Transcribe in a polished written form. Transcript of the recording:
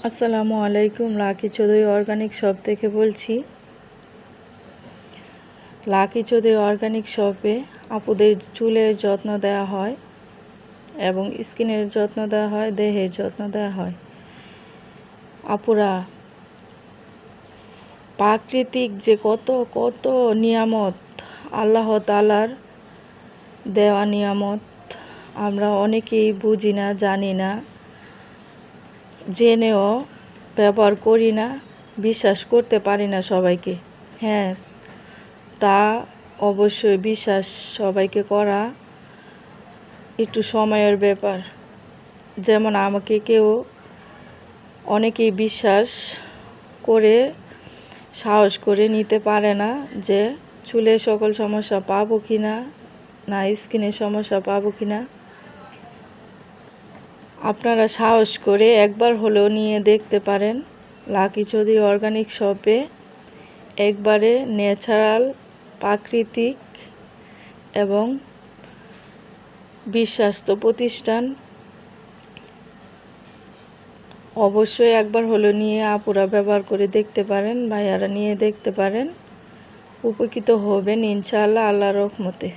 আসসালামু আলাইকুম। Lucky Chowdhury organic shop থেকে বলছি। লাকি চৌধুরী অর্গানিক শপে আপুদের চুলের যত্ন দেওয়া হয় এবং স্কিনের যত্ন দেওয়া হয়, দেহের যত্ন দেওয়া হয়। আপুরা, প্রাকৃতিক যে কত কত নিয়ামত, আল্লাহ তাআলার দেওয়া নিয়ামত, আমরা অনেকেই বুঝি না, জানি না, জেনেও ব্যবহার করি না, বিশ্বাস করতে পারি না সবাইকে। হ্যাঁ, তা অবশ্যই বিশ্বাস সবাইকে করা একটু সময়ের ব্যাপার। যেমন আমাকে অনেকেই বিশ্বাস করে সাহস করে নিতে পারে না যে চুলের সকল সমস্যা পাবো কি না, স্কিনের সমস্যা পাবো কি না। আপনারা সাহস করে একবার হলেও নিয়ে দেখতে পারেন। লাকি চৌধুরী অর্গানিক শপে একবারে ন্যাচারাল, প্রাকৃতিক এবং বিশ্বস্ত প্রতিষ্ঠান। অবশ্যই একবার হলেও নিয়ে আপুরা ব্যবহার করে দেখতে পারেন, ভাইয়ারা নিয়ে দেখতে পারেন, উপকৃত হবেন ইনশাআল্লাহ, আল্লাহর রহমতে।